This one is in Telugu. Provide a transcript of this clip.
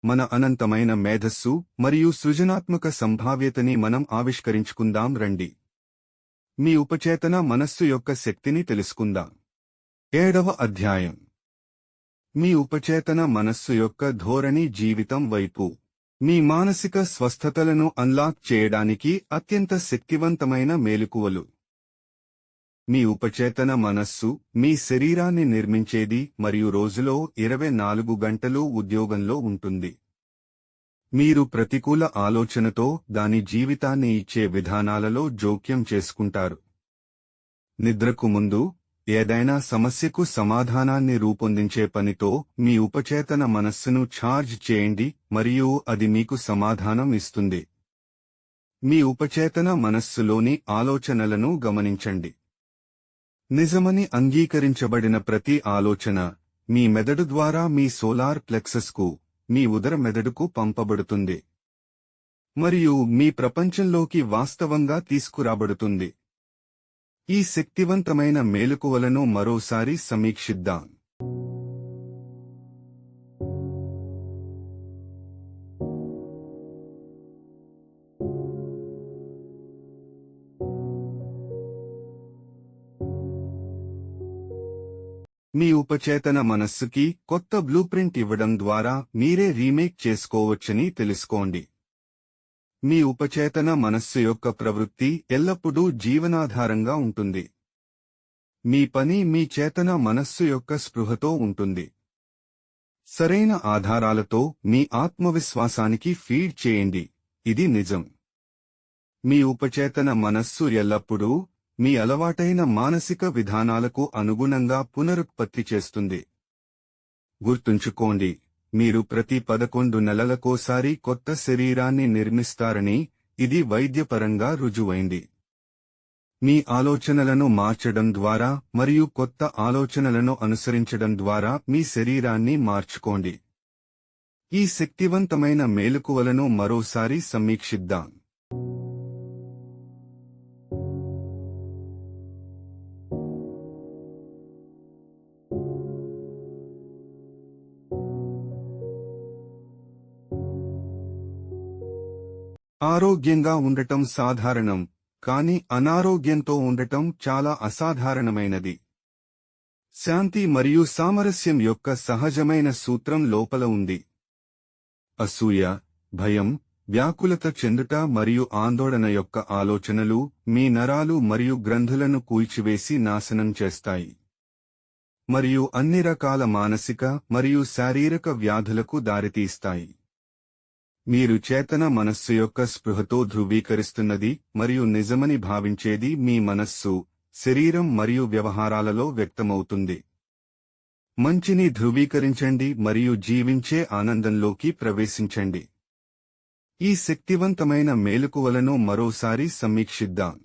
మన అనంతమైన మేధస్సు మరియు సృజనాత్మక సంభావ్యతని మనం ఆవిష్కరించుకుందాం రండి. మీ ఉపచేతన మనస్సు యొక్క శక్తిని తెలుసుకుందాం. 7వ అధ్యాయం. మీ ఉపచేతన మనస్సు యొక్క ధోరణి జీవితం వైపు. మీ మానసిక స్వస్థతలను అన్లాక్ చేయడానికి అత్యంత శక్తివంతమైన మేలుకువలు. మీ ఉపచేతన మనస్సు మీ శరీరాన్ని నిర్మించేది మరియు రోజులో 24 గంటలు ఉద్యోగంలో ఉంటుంది. మీరు ప్రతికూల ఆలోచనతో దాని జీవితాన్ని ఇచ్చే విధానాలలో జోక్యం చేసుకుంటారు. నిద్రకు ముందు ఏదైనా సమస్యకు సమాధానాన్ని రూపొందించే పనితో మీ ఉపచేతన మనస్సును ఛార్జ్ చేయండి మరియు అది మీకు సమాధానం ఇస్తుంది. మీ ఉపచేతన మనస్సులోని ఆలోచనలను గమనించండి. నిజమని అంగీకరించబడిన ప్రతి ఆలోచన మీ మెదడు ద్వారా మీ సోలార్ ప్లెక్సస్కు, మీ ఉదర మెదడుకు పంపబడుతుంది మరియు మీ ప్రపంచంలోకి వాస్తవంగా తీసుకురాబడుతుంది. ఈ శక్తివంతమైన మేలుకువలను మరోసారి సమీక్షిద్దాం. మీ ఉపచేతన మనస్సుకి కొత్త బ్లూప్రింట్ ఇవ్వడం ద్వారా మీరే రీమేక్ చేసుకోవచ్చని తెలుసుకోండి. మీ ఉపచేతన మనస్సు యొక్క ప్రవృత్తి ఎల్లప్పుడూ జీవనాధారంగా ఉంటుంది. మీ పని మీ చేతన మనస్సు యొక్క స్పృహతో ఉంటుంది. సరైన ఆధారాలతో మీ ఆత్మవిశ్వాసానికి ఫీడ్ చేయండి. ఇది నిజం. మీ ఉపచేతన మనస్సు ఎల్లప్పుడూ మీ అలవాటైన మానసిక విధానాలకు అనుగుణంగా పునరుత్పత్తి చేస్తుంది. గుర్తుంచుకోండి, మీరు ప్రతి 11 నెలలకోసారి కొత్త శరీరాన్ని నిర్మిస్తారని ఇది వైద్యపరంగా రుజువైంది. మీ ఆలోచనలను మార్చడం ద్వారా మరియు కొత్త ఆలోచనలను అనుసరించడం ద్వారా మీ శరీరాన్ని మార్చుకోండి. ఈ శక్తివంతమైన మేలుకువలను మరోసారి సమీక్షిద్దాం. ఆరోగ్యంగా ఉండటం సాధారణం, కానీ అనారోగ్యంతో ఉండటం చాలా అసాధారణమైనది. శాంతి మరియు సామరస్యం యొక్క సహజమైన సూత్రం లోపల ఉంది. అసూయ, భయం, వ్యాకులత చెందుట మరియు ఆందోళన యొక్క ఆలోచనలు మీ నరాలు మరియు గ్రంథులను కూల్చివేసి నాశనం చేస్తాయి మరియు అన్ని రకాల మానసిక మరియు శారీరక వ్యాధులకు దారితీస్తాయి. మీరు చేతన మనస్సు యొక్క స్పృహతో ధృవీకరిస్తున్నది మరియు నిజమని భావించేది మీ మనస్సు, శరీరం మరియు వ్యవహారాలలో వ్యక్తమవుతుంది. మంచిని ధృవీకరించండి మరియు జీవించే ఆనందంలోకి ప్రవేశించండి. ఈ శక్తివంతమైన మేలుకువలను మరోసారి సమీక్షిద్దాం.